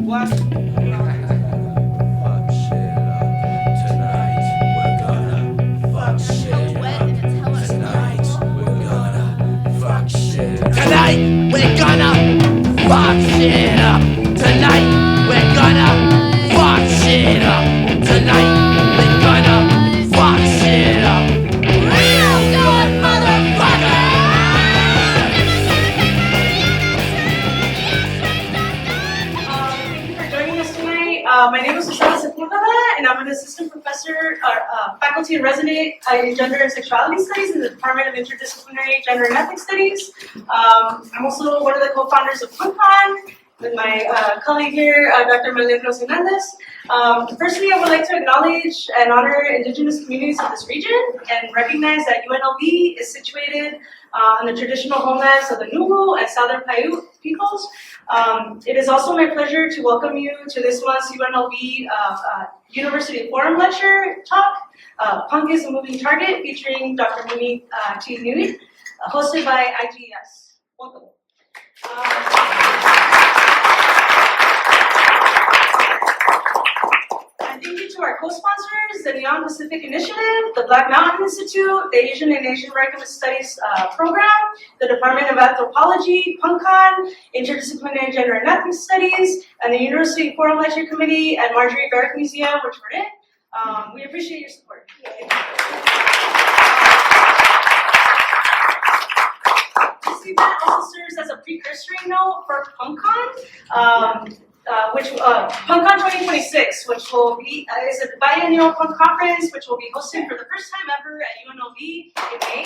What? Fuck shit up. Tonight we're gonna fuck shit up. Tonight we're gonna fuck shit up. Tonight we're gonna fuck shit up. Tonight we're gonna fuck shit up. Tonight we're gonna fuck shit up. Real good motherfucker! Thank you for joining us tonight. My name is Sexuality Studies Professor, and I'm an assistant professor, faculty and resident in Gender and Sexuality Studies in the Department of Interdisciplinary Gender and Ethnic Studies. I'm also one of the co-founders of PunkCon with my colleague here, Dr. Marjorie. Firstly, I would like to acknowledge and honor indigenous communities of this region and recognize that UNLV is situated on the traditional homelands of the Nubu and Southern Paiute peoples. It is also my pleasure to welcome you to this month's UNLV University Forum Lecture talk, Punk is a Moving Target, featuring Dr. Thi Nguyen, hosted by IGS. Welcome. And thank you to our co-sponsors, the Neon Pacific Initiative, the Black Mountain Institute, the Asian and Asian American Studies Program, the Department of Anthropology, PunkCon, Interdisciplinary Gender and Ethnic Studies, and the University Forum Lecture Committee and Marjorie Barrick Museum, which we're in. We appreciate your support. This event also serves as a precursory note for PunkCon. PunkCon 2026, which will be is a biennial punk conference, which will be hosted for the first time ever at UNLV in May.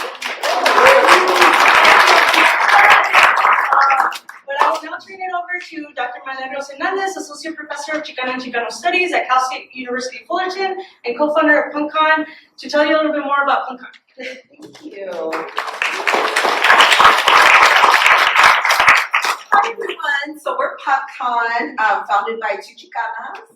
But I will now turn it over to Dr. Marjorie, Associate Professor of Chicano and Chicano Studies at Cal State University Fullerton and co-founder of PunkCon, to tell you a little bit more about PunkCon. Thank you. Hi everyone, so we're PunkCon, founded by two Chicanas.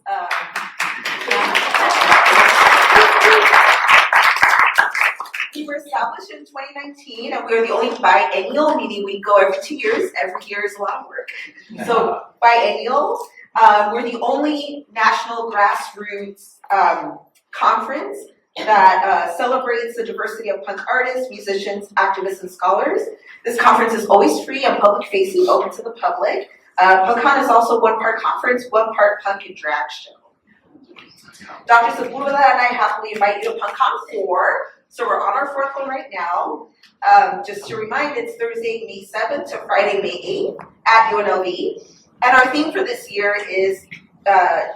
We were established in 2019 and we're the only biennial, meaning we go every 2 years. Every year is a lot of work. So biennial, we're the only national grassroots conference that celebrates the diversity of punk artists, musicians, activists, and scholars. This conference is always free and public-facing, open to the public. PunkCon is also one part conference, one part punk and drag show. Dr. Sepulveda and I happily invite you to PunkCon 4. So we're on our 4th one right now. Just to remind, it's Thursday, May 7th to Friday, May 8th at UNLV. And our theme for this year is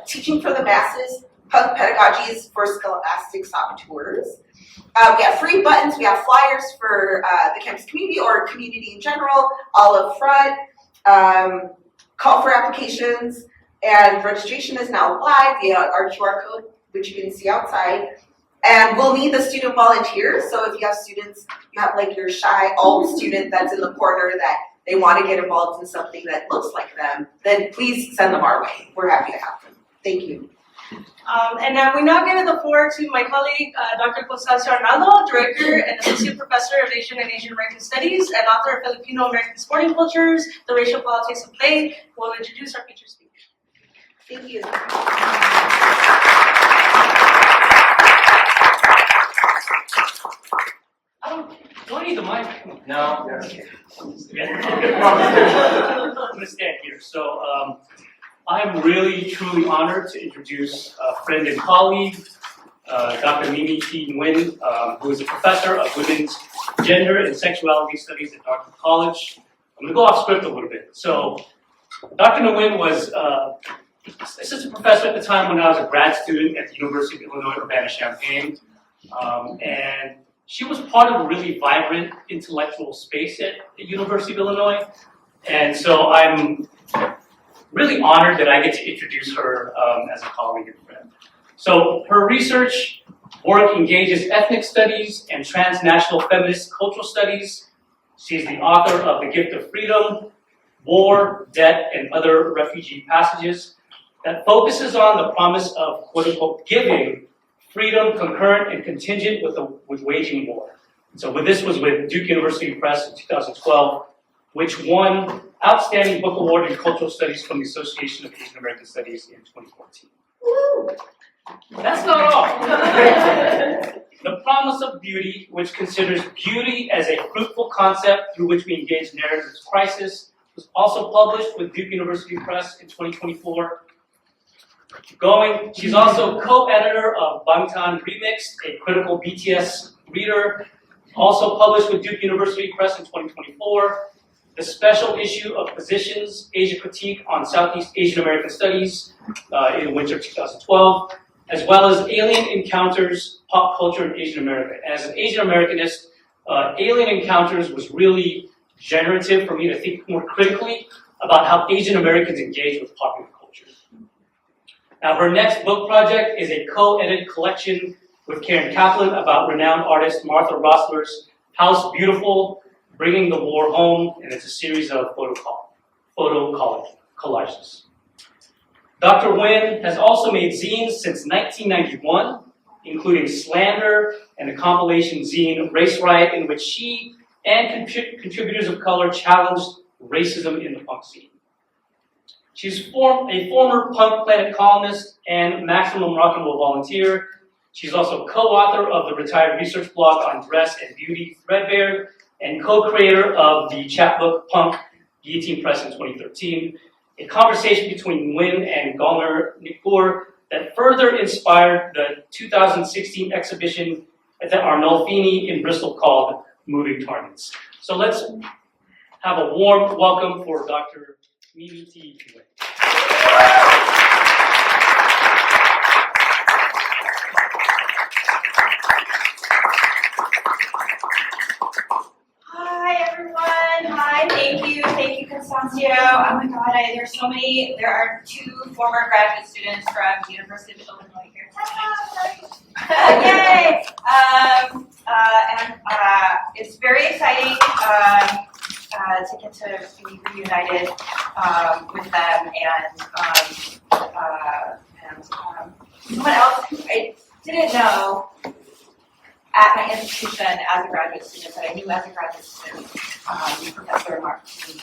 Teaching for the Masses, Punk Pedagogies for Scholastic Saboteurs. We have free buttons, we have flyers for the campus community or community in general, all up front. Call for applications, and registration is now live via our QR code, which you can see outside. And we'll need the student volunteers, so if you have students, you have like your shy alt student that's in the corner that they want to get involved in something that looks like them, then please send them our way. We're happy to have them. Thank you. And we now give the floor to my colleague, Dr. Constancio Arnaldo, Director and Associate Professor of Asian and Asian American Studies and author of Filipino-American Sporting Cultures, The Racial Politics of Play, who will introduce our featured speaker. Thank you. Do I need the mic? No. I'm going to stand here. So I'm really, truly honored to introduce a friend and colleague, Dr. Thi Nguyen, who is a professor of women's gender and sexuality studies at Dartmouth College. I'm going to go off script a little bit. So Dr. Nguyen was assistant professor at the time when I was a grad student at the University of Illinois Urbana-Champaign. And she was part of a really vibrant intellectual space at the University of Illinois. And so I'm really honored that I get to introduce her as a colleague and friend. So her research work engages ethnic studies and transnational feminist cultural studies. She's the author of The Gift of Freedom, War, Debt, and Other Refugee Passages that focuses on the promise of, quote unquote, giving freedom concurrent and contingent with waging war. So this was with Duke University Press in 2012, which won Outstanding Book Award in Cultural Studies from the Association of Asian American Studies in 2014. That's not all. The Promise of Beauty, which considers beauty as a fruitful concept through which we engage narratives of crisis, was also published with Duke University Press in 2024. Keep going. She's also co-editor of Bangtan Remixed, a critical BTS reader, also published with Duke University Press in 2024. The special issue of Positions, Asia Critique on Southeast Asian American Studies in winter 2012, as well as Alien Encounters, Pop Culture in Asian America. As an Asian Americanist, Alien Encounters was really generative for me to think more critically about how Asian Americans engage with popular culture. Now, her next book project is a co-edited collection with Karen Kaplan about renowned artist Martha Rossler's House Beautiful, Bringing the War Home, and it's a series of photo collages. Dr. Nguyen has also made zines since 1991, including Slander and the compilation zine Race Riot, in which she and contributors of color challenged racism in the punk scene. She's a former Punk Planet columnist and Maximum Rock and Roll volunteer. She's also co-author of the retired research blog on dress and beauty, Threadbare, and co-creator of the chapbook Punk, Guillotine Press in 2013, a conversation between Nguyen and Gulnar Nipur that further inspired the 2016 exhibition at the Arnolfini in Bristol called Moving Targets. So let's have a warm welcome for Dr. Thi Nguyen. Hi everyone. Hi, thank you, Constancio. Oh my God, there's so many. There are 2 former graduate students from the University of Illinois here. Yay! It's very exciting to get to be reunited with them and someone else who I didn't know at my institution as a graduate student, but I knew as a graduate student, Professor Marjorie.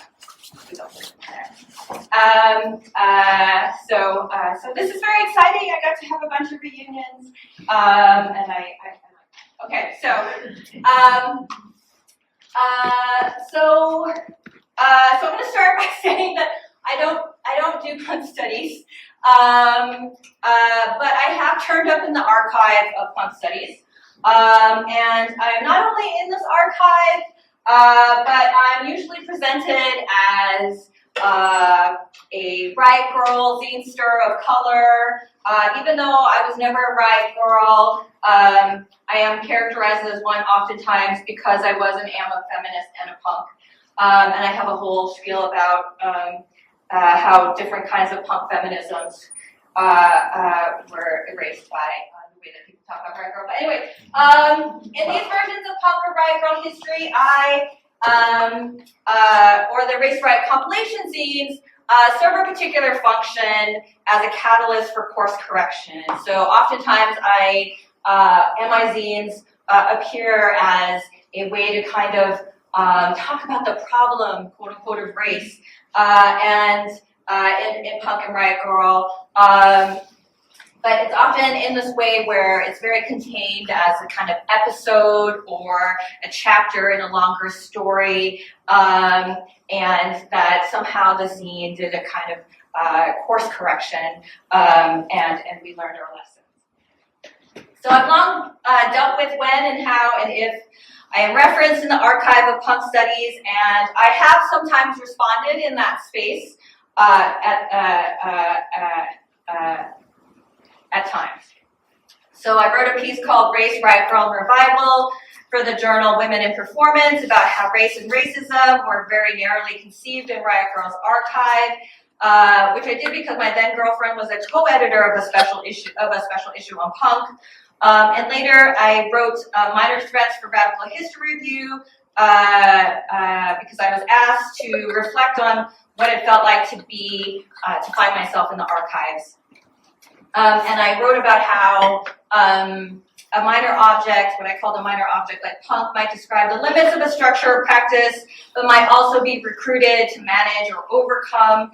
So this is very exciting. I got to have a bunch of reunions, okay. So I'm going to start by saying that I don't do punk studies, but I have turned up in the archive of punk studies. And I'm not only in this archive, but I'm usually presented as a riot girl, zinester of color. Even though I was never a riot girl, I am characterized as one oftentimes because I was and am a feminist and a punk. And I have a whole spiel about how different kinds of punk feminisms were erased by the way that people talk about riot girl. But anyway, in these versions of punk or riot girl history, or the Race Riot compilation zines, serve a particular function as a catalyst for course correction. So oftentimes my zines appear as a way to kind of talk about the problem, quote unquote, of race, and in punk and riot girl. But it's often in this way where it's very contained as a kind of episode or a chapter in a longer story, and that somehow the zine did a kind of course correction, and we learned our lessons. So I've long dealt with when and how and if I am referenced in the archive of punk studies, and I have sometimes responded in that space at times. So I wrote a piece called Race, Riot Girl, and Revival for the journal Women in Performance about how race and racism were very narrowly conceived in Riot Girl's archive, which I did because my then girlfriend was a co-editor of a special issue on punk. And later I wrote Minor Threats for Radical History Review because I was asked to reflect on what it felt like to find myself in the archives. And I wrote about how a minor object, what I call the minor object, like punk, might describe the limits of a structure or practice, but might also be recruited to manage or overcome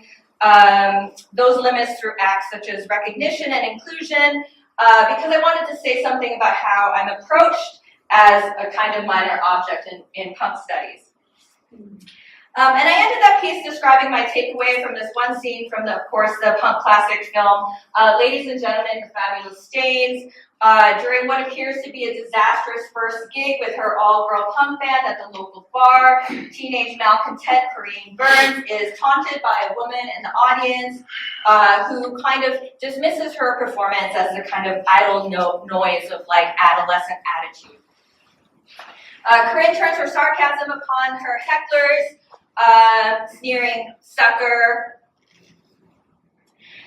those limits through acts such as recognition and inclusion, because I wanted to say something about how I'm approached as a kind of minor object in punk studies. And I ended that piece describing my takeaway from this one scene from, of course, the punk classic film, Ladies and Gentlemen, Her Fabulous Stains, during what appears to be a disastrous first gig with her all-girl punk band at the local bar. Teenage malcontent Corinne Burns is taunted by a woman in the audience who kind of dismisses her performance as a kind of idle noise of like adolescent attitude. Corinne turns her sarcasm upon her hecklers, sneering, sucker.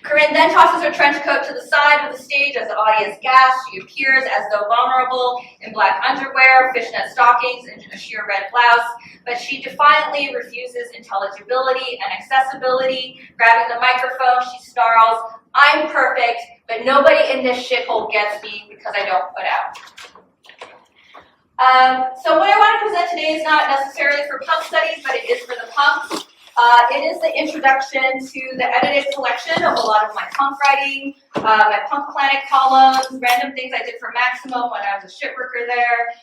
Corinne then tosses her trench coat to the side of the stage as the audience gasps. She appears as though vulnerable in black underwear, fishnet stockings, and a sheer red blouse, but she defiantly refuses intelligibility and accessibility. Grabbing the microphone, she snarls, "I'm perfect, but nobody in this shithole gets me because I don't put out." So what I want to present today is not necessarily for punk studies, but it is for the punks. It is the introduction to the edited collection of a lot of my punk writing, my Punk Planet columns, random things I did for Maximum when I was a shit worker there,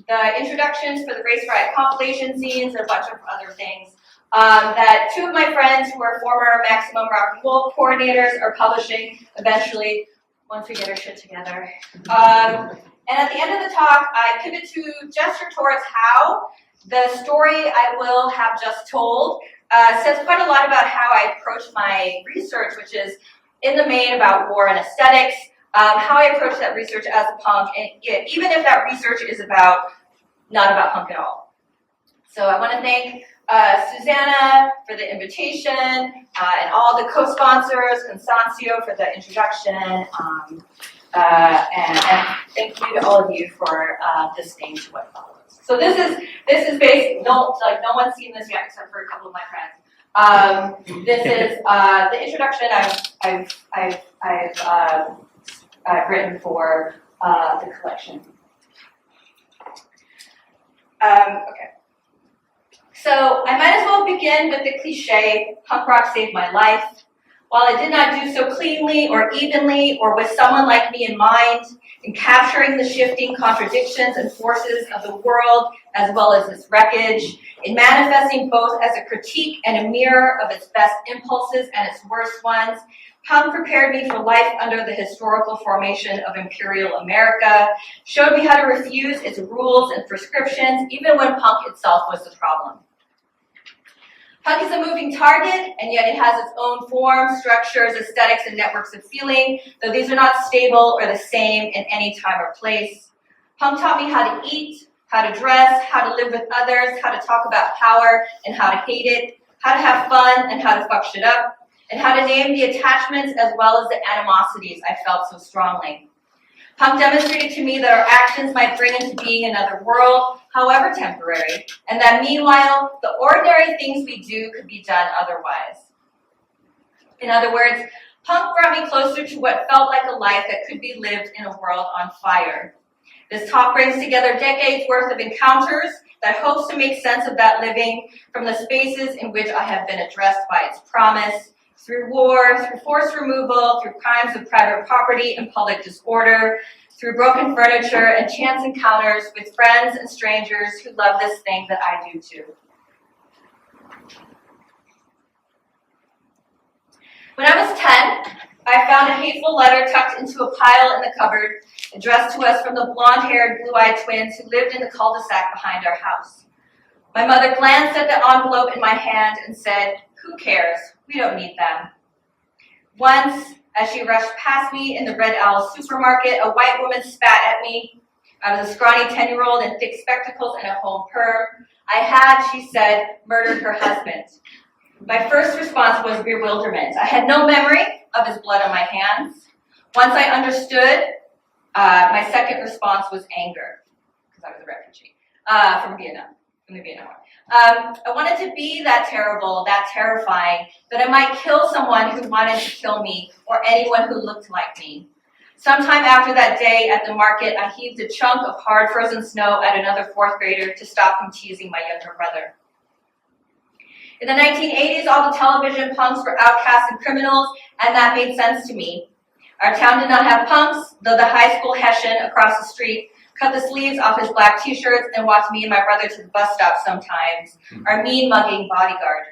the introductions for the Race Riot compilation scenes, and a bunch of other things that two of my friends who are former Maximum Rock and Roll coordinators are publishing eventually once we get our shit together. And at the end of the talk, I pivot to gesture towards how the story I will have just told says quite a lot about how I approach my research, which is in the main about war and aesthetics, how I approach that research as a punk, and even if that research is not about punk at all. So I want to thank Susanna for the invitation, and all the co-sponsors, Constancio for the introduction, and thank you to all of you for listening to what follows. So this is based. No one's seen this yet except for a couple of my friends. This is the introduction I've written for the collection. Okay. So I might as well begin with the cliche, punk rock saved my life. While I did not do so cleanly or evenly or with someone like me in mind, in capturing the shifting contradictions and forces of the world as well as its wreckage, in manifesting both as a critique and a mirror of its best impulses and its worst ones, punk prepared me for life under the historical formation of Imperial America, showed me how to refuse its rules and prescriptions even when punk itself was the problem. Punk is a moving target, and yet it has its own forms, structures, aesthetics, and networks of feeling, though these are not stable or the same in any time or place. Punk taught me how to eat, how to dress, how to live with others, how to talk about power and how to hate it, how to have fun and how to fuck shit up, and how to name the attachments as well as the animosities I felt so strongly. Punk demonstrated to me that our actions might bring into being another world, however temporary, and that meanwhile, the ordinary things we do could be done otherwise. In other words, punk brought me closer to what felt like a life that could be lived in a world on fire. This talk brings together decades worth of encounters that hopes to make sense of that living from the spaces in which I have been addressed by its promise, through war, through forced removal, through crimes of private property and public disorder, through broken furniture and chance encounters with friends and strangers who love this thing that I do too. When I was 10, I found a hateful letter tucked into a pile in the cupboard, addressed to us from the blonde-haired, blue-eyed twins who lived in the cul-de-sac behind our house. My mother glanced at the envelope in my hand and said, "Who cares? We don't need them." Once, as she rushed past me in the Red Owl supermarket, a white woman spat at me. I was a scrawny 10-year-old in thick spectacles and a home perm. I had, she said, murdered her husband. My first response was bewilderment. I had no memory of his blood on my hands. Once I understood, my second response was anger, because I was a refugee from the Vietnam War. I wanted to be that terrible, that terrifying, that I might kill someone who wanted to kill me or anyone who looked like me. Sometime after that day at the market, I heaved a chunk of hard frozen snow at another fourth grader to stop him teasing my younger brother. In the 1980s, all the television punks were outcasts and criminals, and that made sense to me. Our town did not have punks, though the high school Hessian across the street cut the sleeves off his black t-shirts and walked me and my brother to the bus stop sometimes, our mean mugging bodyguard.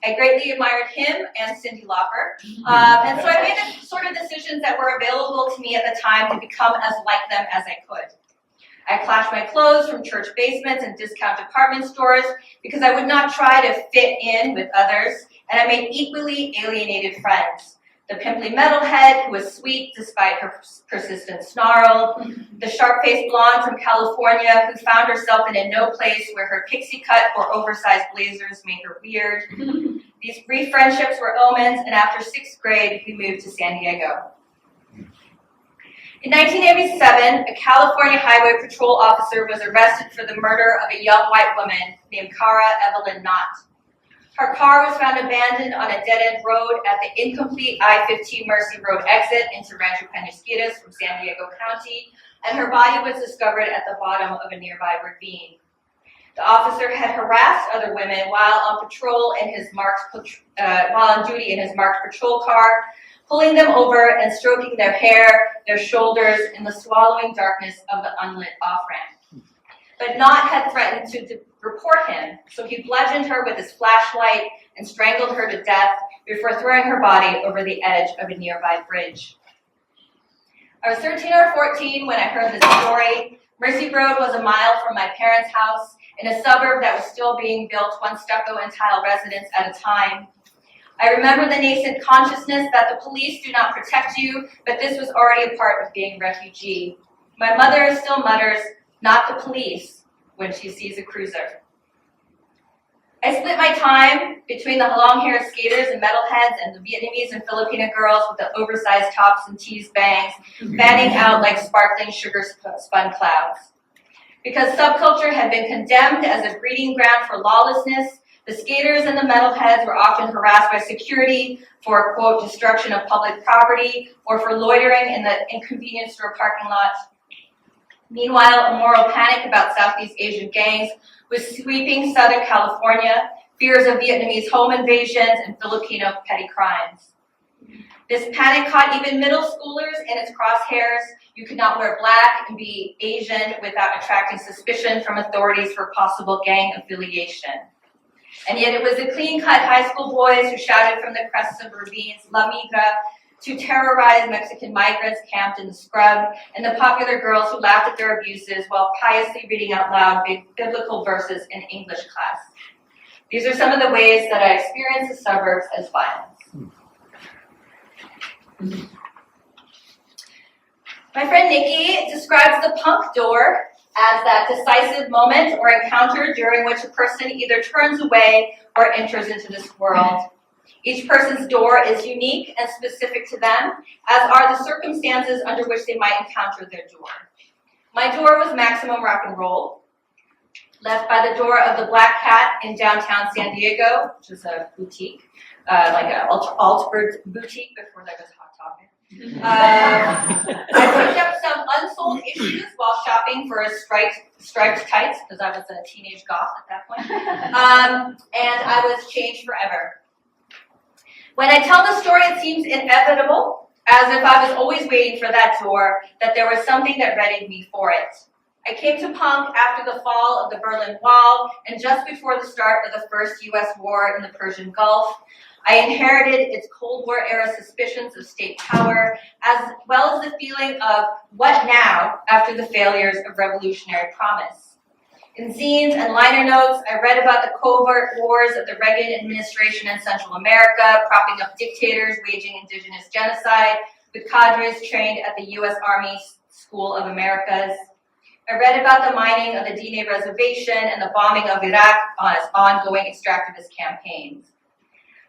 I greatly admired him and Cyndi Lauper, and so I made the sort of decisions that were available to me at the time to become as like them as I could. I clashed my clothes from church basements and discount department stores because I would not try to fit in with others, and I made equally alienated friends. The pimply metalhead who was sweet despite her persistent snarl, the sharp-faced blonde from California who found herself in a no place where her pixie cut or oversized blazers made her weird. These brief friendships were omens, and after 6th grade, we moved to San Diego. In 1987, a California Highway Patrol officer was arrested for the murder of a young white woman named Cara Evelyn Knott. Her car was found abandoned on a dead-end road at the incomplete I-15 Mercy Road exit into Rancho Penasquitos from San Diego County, and her body was discovered at the bottom of a nearby ravine. The officer had harassed other women while on patrol in his while on duty in his marked patrol car, pulling them over and stroking their hair, their shoulders, in the swallowing darkness of the unlit off-ramp. But Knott had threatened to report him, so he bludgeoned her with his flashlight and strangled her to death before throwing her body over the edge of a nearby bridge. I was 13 or 14 when I heard this story. Mercy Road was a mile from my parents' house in a suburb that was still being built, one stucco and tile residence at a time. I remember the nascent consciousness that the police do not protect you, but this was already a part of being a refugee. My mother still mutters, "Not the police," when she sees a cruiser. I split my time between the long-haired skaters and metalheads and the Vietnamese and Filipino girls with the oversized tops and teased bangs, fanning out like sparkling sugar-spun clouds. Because subculture had been condemned as a breeding ground for lawlessness, the skaters and the metalheads were often harassed by security for, quote, destruction of public property or for loitering in the inconvenience store parking lot. Meanwhile, a moral panic about Southeast Asian gangs was sweeping Southern California, fears of Vietnamese home invasions and Filipino petty crimes. This panic caught even middle schoolers in its crosshairs. You could not wear black and be Asian without attracting suspicion from authorities for possible gang affiliation. And yet it was the clean-cut high school boys who shouted from the crests of ravines, "La Migra," to terrorize Mexican migrants camped in the scrub, and the popular girls who laughed at their abuses while piously reading out loud biblical verses in English class. These are some of the ways that I experienced the suburbs as violence. My friend Nikki describes the punk door as that decisive moment or encounter during which a person either turns away or enters into this world. Each person's door is unique and specific to them, as are the circumstances under which they might encounter their door. My door was Maximum Rock and Roll, left by the door of the Black Cat in downtown San Diego, which is a boutique, like an alt boutique before there was Hot Topic. I picked up some unsold issues while shopping for striped tights, because I was a teenage goth at that point, and I was changed forever. When I tell the story, it seems inevitable, as if I was always waiting for that door, that there was something that readied me for it. I came to punk after the fall of the Berlin Wall and just before the start of the first U.S. war in the Persian Gulf. I inherited its Cold War-era suspicions of state power, as well as the feeling of what now after the failures of revolutionary promise. In zines and liner notes, I read about the covert wars of the Reagan administration in Central America, propping up dictators, waging indigenous genocide, with cadres trained at the U.S. Army School of Americas. I read about the mining of the Dine Reservation and the bombing of Iraq on its ongoing extractivist campaigns.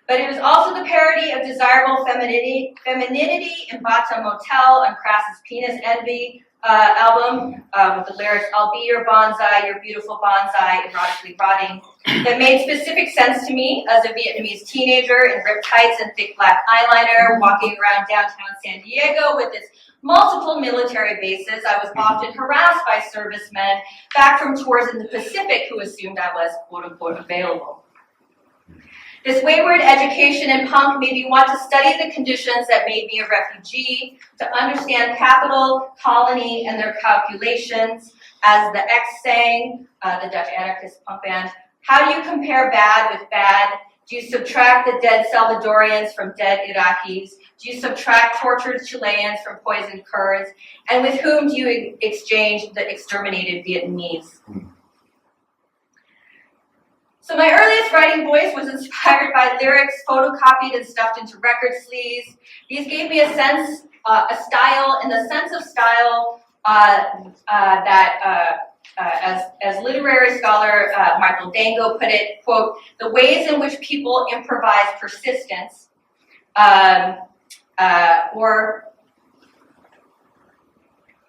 But it was also the parody of desirable femininity in Bata Motel on Crass's penis envy, album with the lyrics, "I'll be your bonsai, your beautiful bonsai, erotically rotting," that made specific sense to me as a Vietnamese teenager in ripped tights and thick black eyeliner, walking around downtown San Diego with its multiple military bases. I was often harassed by servicemen back from tours in the Pacific who assumed I was quote-unquote available. This wayward education in punk made me want to study the conditions that made me a refugee, to understand capital, colony, and their calculations. As the X sang, the Dutch anarchist punk band, how do you compare bad with bad? Do you subtract the dead Salvadorians from dead Iraqis? Do you subtract tortured Chileans from poisoned Kurds? And with whom do you exchange the exterminated Vietnamese? So my earliest writing voice was inspired by lyrics photocopied and stuffed into record sleeves. These gave me a sense, a style, and the sense of style that, as literary scholar Michael Dango put it, quote, the ways in which people improvise persistence, or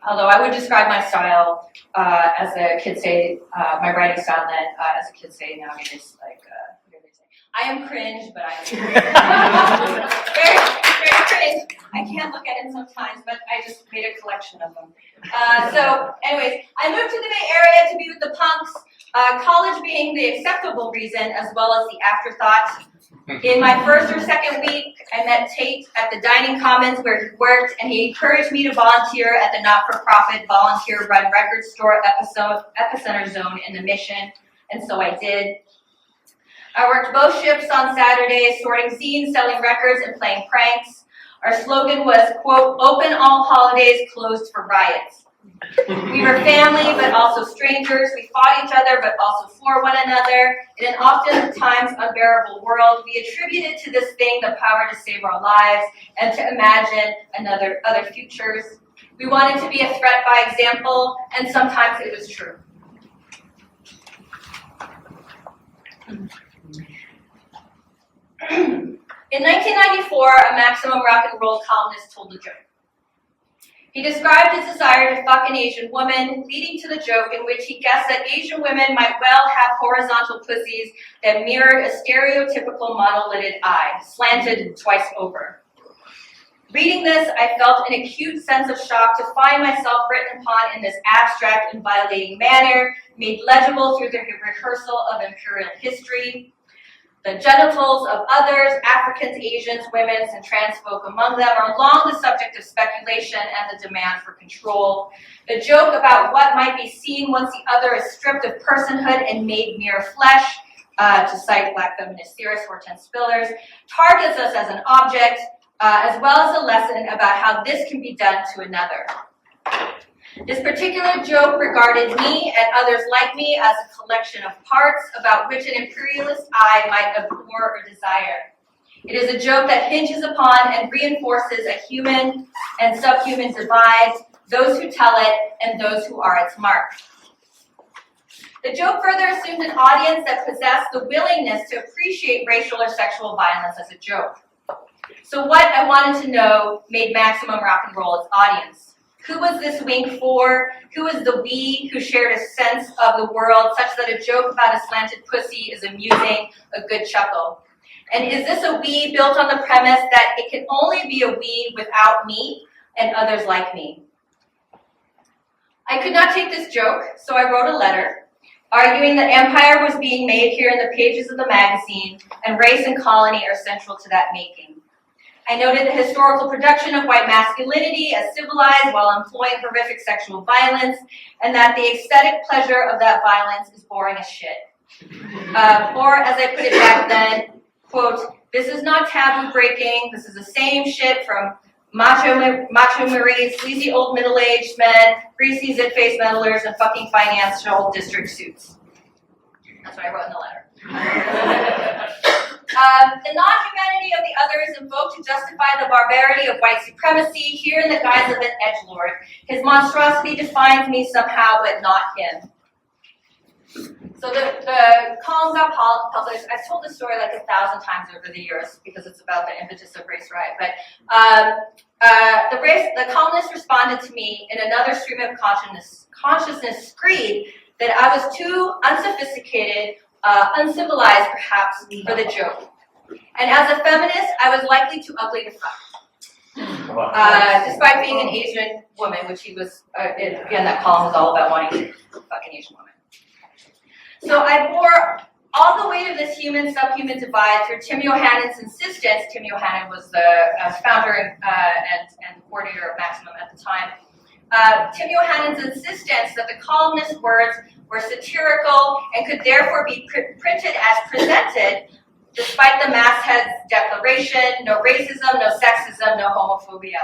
although I would describe my style as a kid say, my writing style then, as a kid say nowadays, like, what do they say? I am cringe, but I'm very, very cringe. I can't look at it sometimes, but I just made a collection of them. So anyways, I moved to the Bay Area to be with the punks, college being the acceptable reason as well as the afterthought. In my first or second week, I met Tate at the Dining Commons where he worked, and he encouraged me to volunteer at the not-for-profit volunteer-run record store Epicenter Zone in the Mission, and so I did. I worked both shifts on Saturdays, sorting zines, selling records, and playing pranks. Our slogan was, quote, open all holidays, closed for riots. We were family, but also strangers. We fought each other, but also for one another. In an oftentimes unbearable world, we attributed to this thing the power to save our lives and to imagine other futures. We wanted to be a threat by example, and sometimes it was true. In 1994, a Maximum Rock and Roll columnist told a joke. He described his desire to fuck an Asian woman, leading to the joke in which he guessed that Asian women might well have horizontal pussies that mirrored a stereotypical monolithic eye, slanted twice over. Reading this, I felt an acute sense of shock to find myself written upon in this abstract and violating manner, made legible through the rehearsal of imperial history. The genitals of others, Africans, Asians, women, and trans folk among them, are long the subject of speculation and the demand for control. The joke about what might be seen once the other is stripped of personhood and made mere flesh, to cite Black feminist theorist Hortense Spillers, targets us as an object, as well as a lesson about how this can be done to another. This particular joke regarded me and others like me as a collection of parts about which an imperialist eye might abhor or desire. It is a joke that hinges upon and reinforces a human and subhuman divide, those who tell it and those who are its mark. The joke further assumed an audience that possessed the willingness to appreciate racial or sexual violence as a joke. So what, I wanted to know, made Maximum Rock and Roll its audience? Who was this wink for? Who was the we who shared a sense of the world such that a joke about a slanted pussy is amusing, a good chuckle? And is this a we built on the premise that it can only be a we without me and others like me? I could not take this joke, so I wrote a letter arguing that empire was being made here in the pages of the magazine, and race and colony are central to that making. I noted the historical production of white masculinity as civilized while employing horrific sexual violence, and that the aesthetic pleasure of that violence is boring as shit. Or, as I put it back then, quote, this is not taboo breaking, this is the same shit from macho Marines, sleazy old middle-aged men, greasy zit-faced meddlers, and fucking financial district suits. That's what I wrote in the letter. The non-humanity of the other is invoked to justify the barbarity of white supremacy, here in the guise of an edgelord. His monstrosity defines me somehow, but not him. So the column got published. I've told this story like 1,000 times over the years because it's about the impetus of race riot. But the columnist responded to me in another stream of consciousness screed that I was too unsophisticated, uncivilized perhaps, for the joke. And as a feminist, I was likely too ugly to fuck. Despite being an Asian woman, which he was, again, that column was all about wanting to fuck an Asian woman. So I bore all the weight of this human-subhuman divide through Tim Johannen's insistence. Tim Yohannan was the founder and coordinator of Maximum at the time. Tim Johannen's insistence that the columnist's words were satirical and could therefore be printed as presented, despite the masthead's declaration, no racism, no sexism, no homophobia.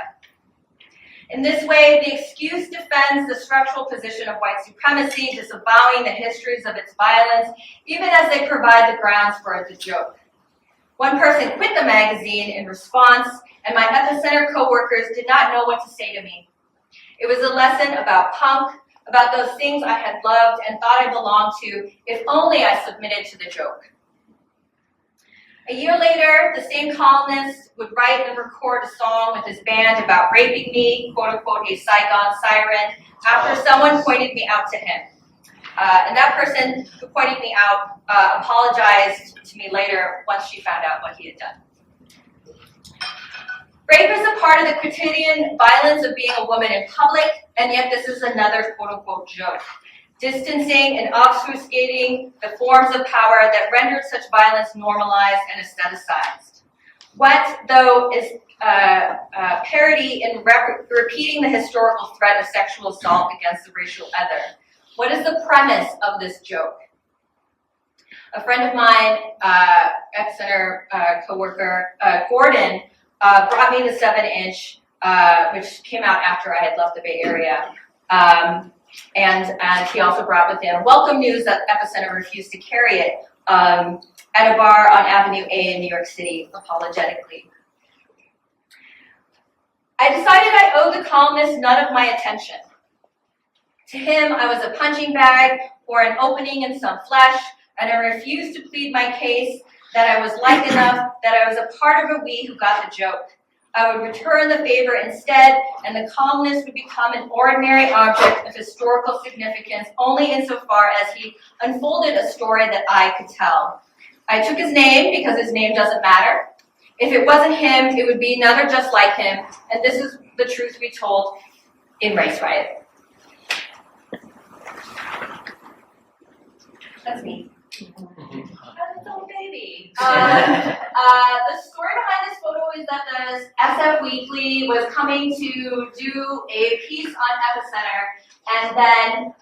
In this way, the excuse defends the structural position of white supremacy, disavowing the histories of its violence, even as they provide the grounds for the joke. One person quit the magazine in response, and my Epicenter co-workers did not know what to say to me. It was a lesson about punk, about those things I had loved and thought I belonged to, if only I submitted to the joke. A year later, the same columnist would write and record a song with his band about raping me, quote-unquote, a Saigon siren, after someone pointed me out to him. And that person who pointed me out apologized to me later once she found out what he had done. Rape is a part of the quotidian violence of being a woman in public, and yet this is another quote-unquote joke, distancing and obfuscating the forms of power that rendered such violence normalized and aestheticized. What, though, is parody in repeating the historical threat of sexual assault against the racial other? What is the premise of this joke? A friend of mine, Epicenter co-worker, Gordon, brought me the 7-inch, which came out after I had left the Bay Area. And he also brought with him welcome news that Epicenter refused to carry it at a bar on Avenue A in New York City, apologetically. I decided I owed the columnist none of my attention. To him, I was a punching bag or an opening in some flesh, and I refused to plead my case that I was like enough, that I was a part of a we who got the joke. I would return the favor instead, and the columnist would become an ordinary object of historical significance only insofar as he unfolded a story that I could tell. I took his name because his name doesn't matter. If it wasn't him, it would be another just like him, and this is the truth we told in Race Riot. That's me. That's its own baby. The story behind this photo is that the SF Weekly was coming to do a piece on Epicenter, and then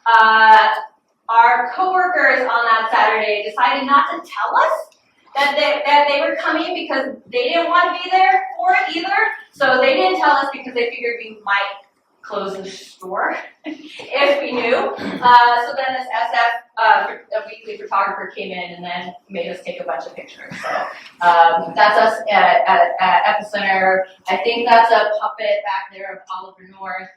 our coworkers on that Saturday decided not to tell us that they were coming because they didn't want to be there for it either. So they didn't tell us because they figured we might close the store if we knew. So then this SF, a weekly photographer came in and then made us take a bunch of pictures. So that's us at Epicenter. I think that's a puppet back there of Oliver North.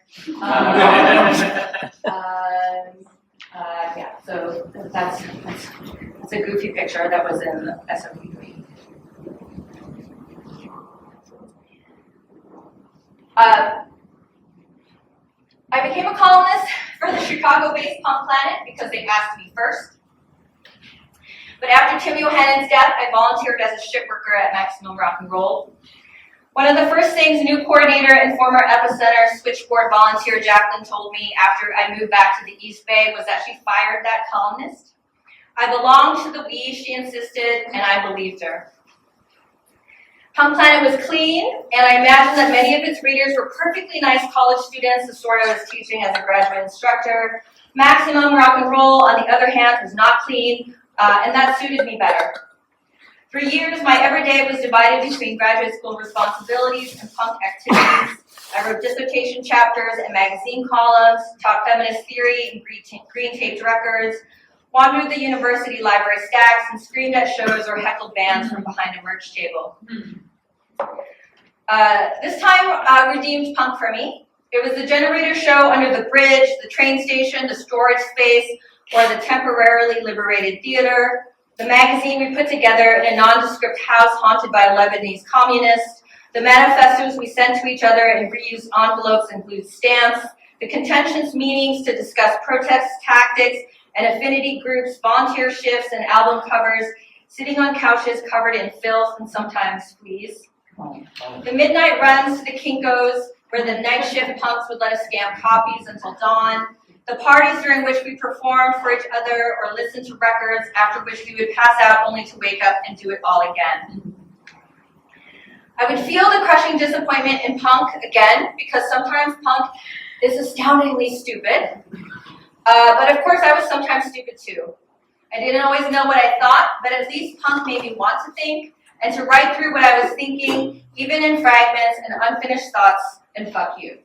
Yeah, so that's a goofy picture that was in the SF Weekly. I became a columnist for the Chicago-based Punk Planet because they asked me first. But after Tim Johannen's death, I volunteered as a ship worker at Maximum Rock and Roll. One of the first things new coordinator and former Epicenter switchboard volunteer Jacqueline told me after I moved back to the East Bay was that she fired that columnist. I belonged to the we, she insisted, and I believed her. Punk Planet was clean, and I imagine that many of its readers were perfectly nice college students, the sort I was teaching as a graduate instructor. Maximum Rock and Roll, on the other hand, was not clean, and that suited me better. For years, my everyday was divided between graduate school responsibilities and punk activities. I wrote dissertation chapters and magazine columns, taught feminist theory and green taped records, wandered the university library stacks, and screamed at shows or heckled bands from behind a merch table. This time redeemed punk for me. It was the generator show under the bridge, the train station, the storage space, or the Temporarily Liberated Theater, the magazine we put together in a nondescript house haunted by Lebanese communists, the manifestos we sent to each other in reused envelopes and glued stamps, the contentious meetings to discuss protest tactics and affinity groups, volunteer shifts, and album covers, sitting on couches covered in filth and sometimes fleas. The midnight runs to the Kinko's, where the night shift punks would let us scam copies until dawn. The parties during which we performed for each other or listened to records, after which we would pass out only to wake up and do it all again. I would feel the crushing disappointment in punk again, because sometimes punk is astoundingly stupid. But of course I was sometimes stupid too. I didn't always know what I thought, but at least punk made me want to think and to write through what I was thinking, even in fragments and unfinished thoughts, and fuck you.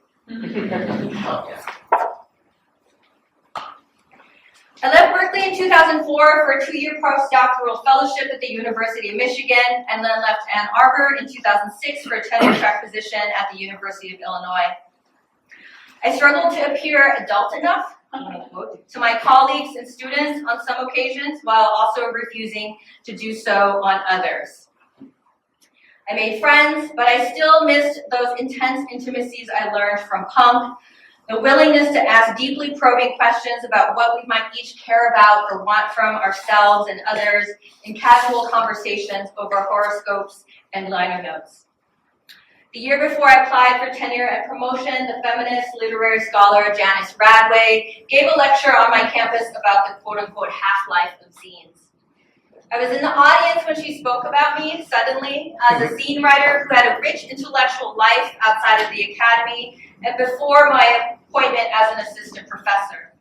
I left Berkeley in 2004 for a 2-year postdoctoral fellowship at the University of Michigan, and then left Ann Arbor in 2006 for a tenure-track position at the University of Illinois. I struggled to appear adult enough to my colleagues and students on some occasions, while also refusing to do so on others. I made friends, but I still missed those intense intimacies I learned from punk, the willingness to ask deeply probing questions about what we might each care about or want from ourselves and others in casual conversations over horoscopes and liner notes. The year before I applied for tenure and promotion, the feminist literary scholar Janice Radway gave a lecture on my campus about the quote-unquote half-life of zines. I was in the audience when she spoke about me, suddenly, as a zine writer who had a rich intellectual life outside of the academy and before my appointment as an assistant professor.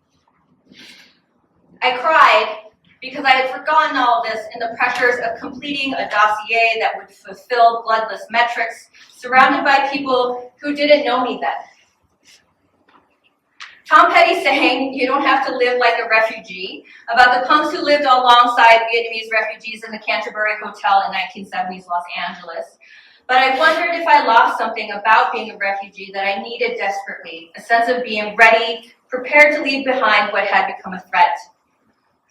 I cried because I had forgotten all this in the pressures of completing a dossier that would fulfill bloodless metrics, surrounded by people who didn't know me then. Tom Petty sang "You Don't Have to Live Like a Refugee" about the punks who lived alongside Vietnamese refugees in the Canterbury Hotel in 1970s Los Angeles. But I wondered if I lost something about being a refugee that I needed desperately, a sense of being ready, prepared to leave behind what had become a threat.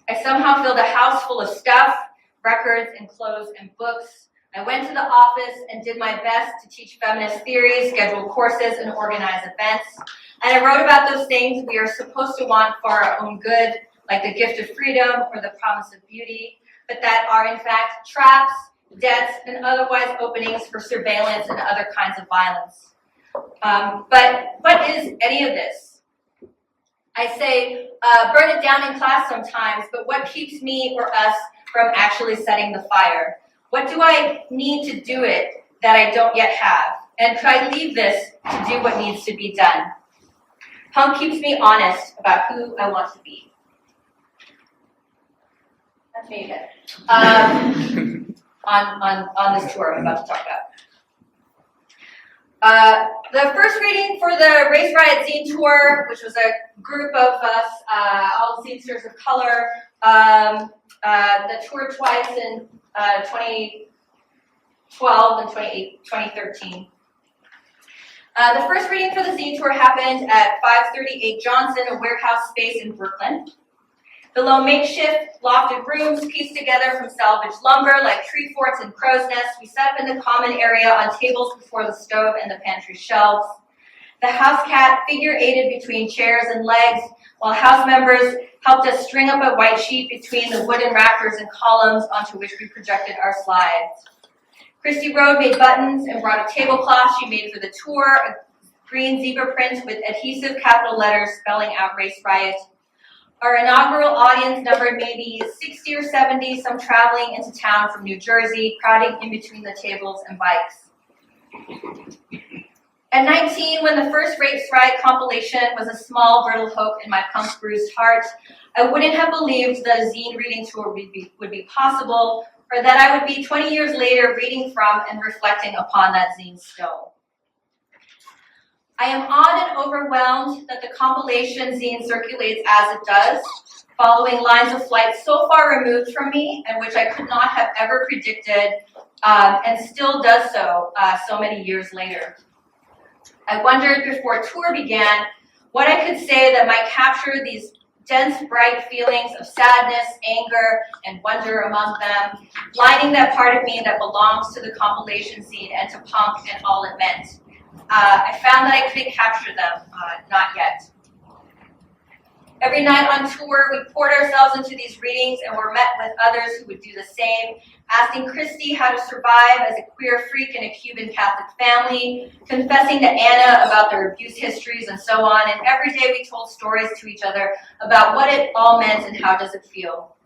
I somehow filled a house full of stuff, records and clothes and books. I went to the office and did my best to teach feminist theories, schedule courses, and organize events. And I wrote about those things we are supposed to want for our own good, like the gift of freedom or the promise of beauty, but that are in fact traps, debts, and otherwise openings for surveillance and other kinds of violence. But what is any of this? I say, burn it down in class sometimes, but what keeps me or us from actually setting the fire? What do I need to do it that I don't yet have? And could I leave this to do what needs to be done? Punk keeps me honest about who I want to be. That's me again. On this tour I'm about to talk about. The first reading for the Race Riot Zine Tour, which was a group of us, all zinesters of color, that toured twice in 2012 and 2013. The first reading for the zine tour happened at 538 Johnson, a warehouse space in Brooklyn. Below makeshift lofted rooms pieced together from salvaged lumber like tree forts and crow's nests, we sat up in the common area on tables before the stove and the pantry shelves. The house cat figure-eighted between chairs and legs, while house members helped us string up a white sheet between the wooden rafters and columns onto which we projected our slides. Christy Rode made buttons and brought a tablecloth she made for the tour, a green zebra print with adhesive capital letters spelling out Race Riot. Our inaugural audience numbered maybe 60 or 70, some traveling into town from New Jersey, crowding in between the tables and bikes. At 19, when the first Race Riot compilation was a small, brittle hope in my punk-bruised heart, I wouldn't have believed that a zine reading tour would be possible, or that I would be 20 years later reading from and reflecting upon that zine still. I am awed and overwhelmed that the compilation zine circulates as it does, following lines of flight so far removed from me and which I could not have ever predicted, and still does so many years later. I wondered before tour began what I could say that might capture these dense, bright feelings of sadness, anger, and wonder among them, blinding that part of me that belongs to the compilation scene and to punk and all it meant. I found that I couldn't capture them, not yet. Every night on tour, we poured ourselves into these readings and were met with others who would do the same, asking Christy how to survive as a queer freak in a Cuban Catholic family, confessing to Anna about their abuse histories and so on, and every day we told stories to each other about what it all meant and how does it feel.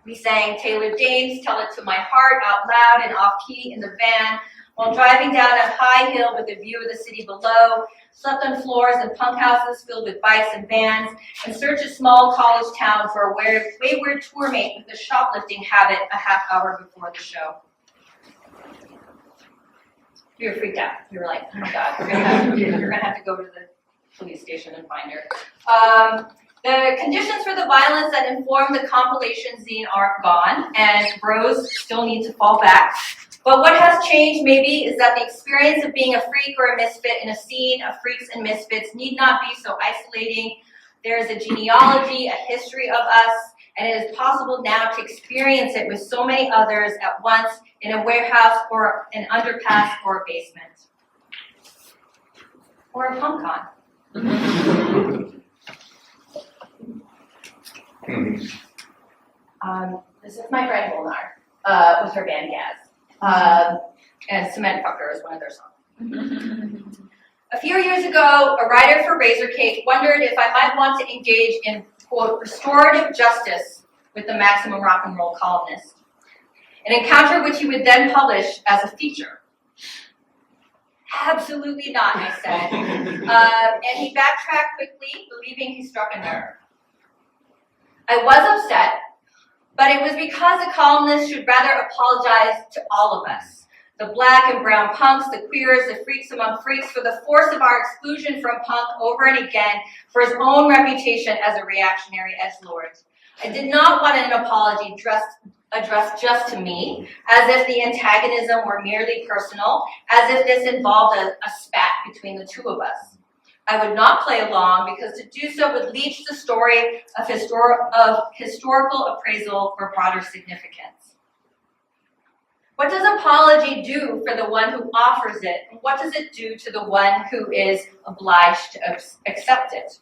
We sang Taylor Dane's Tell It to My Heart out loud and off-key in the van, while driving down a high hill with a view of the city below, slept on floors in punk houses filled with bikes and vans, and searched a small college town for a wayward tour mate with a shoplifting habit a half hour before the show. We were freaked out. We were like, oh my God, you're gonna have to go to the police station and find her. The conditions for the violence that inform the compilation zine aren't gone, and bros still need to fall back. But what has changed, maybe, is that the experience of being a freak or a misfit in a scene of freaks and misfits need not be so isolating. There is a genealogy, a history of us, and it is possible now to experience it with so many others at once in a warehouse or an underpass or a basement. Or a PunkCon. This is my friend Volnar with her band Gaz. And Cement Fucker is one of their songs. A few years ago, a writer for Razor Cake wondered if I might want to engage in, quote, restorative justice with the Maximum Rock and Roll columnist, an encounter which he would then publish as a feature. Absolutely not, I said. And he backtracked quickly, believing he struck a nerve. I was upset, but it was because a columnist should rather apologize to all of us, the black and brown punks, the queers, the freaks among freaks, for the force of our exclusion from punk over and again, for his own reputation as a reactionary edgelord. I did not want an apology addressed just to me, as if the antagonism were merely personal, as if this involved a spat between the two of us. I would not play along because to do so would leach the story of historical appraisal for broader significance. What does apology do for the one who offers it, and what does it do to the one who is obliged to accept it?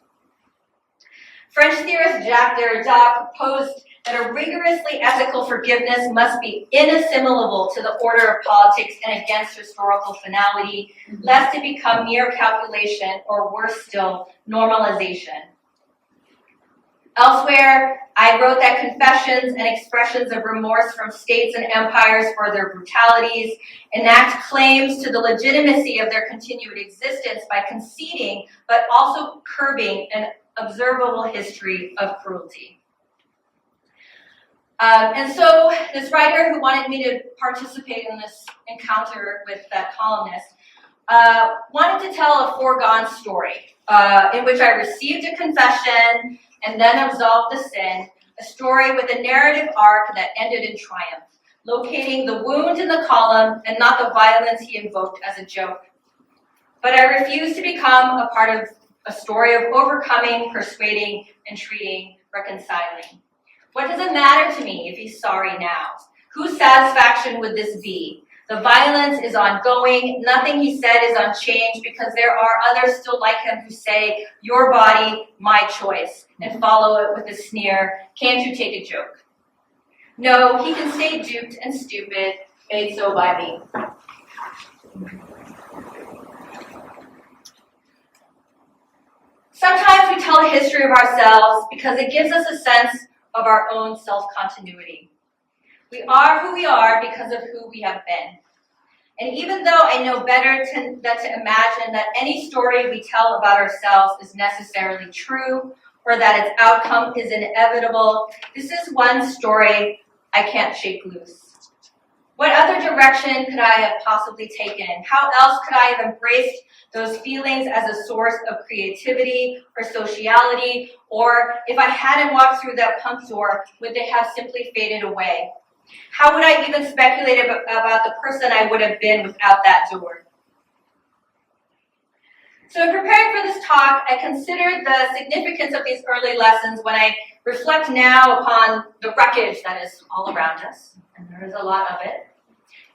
French theorist Jacques Derrida proposed that a rigorously ethical forgiveness must be inassimilable to the order of politics and against historical finality, lest it become mere calculation, or worse still, normalization. Elsewhere, I wrote that confessions and expressions of remorse from states and empires for their brutalities enact claims to the legitimacy of their continued existence by conceding, but also curbing, an observable history of cruelty. And so this writer who wanted me to participate in this encounter with that columnist wanted to tell a foregone story in which I received a confession and then absolved the sin, a story with a narrative arc that ended in triumph, locating the wound in the column and not the violence he invoked as a joke. But I refused to become a part of a story of overcoming, persuading, entreating, reconciling. What does it matter to me if he's sorry now? Whose satisfaction would this be? The violence is ongoing. Nothing he said is unchanged because there are others still like him who say, your body, my choice, and follow it with a sneer. Can't you take a joke? No, he can stay duped and stupid, made so by me. Sometimes we tell a history of ourselves because it gives us a sense of our own self-continuity. We are who we are because of who we have been. And even though I know better than to imagine that any story we tell about ourselves is necessarily true or that its outcome is inevitable, this is one story I can't shake loose. What other direction could I have possibly taken? How else could I have embraced those feelings as a source of creativity or sociality? Or if I hadn't walked through that punk door, would they have simply faded away? How would I even speculate about the person I would have been without that door? So in preparing for this talk, I considered the significance of these early lessons when I reflect now upon the wreckage that is all around us, and there is a lot of it.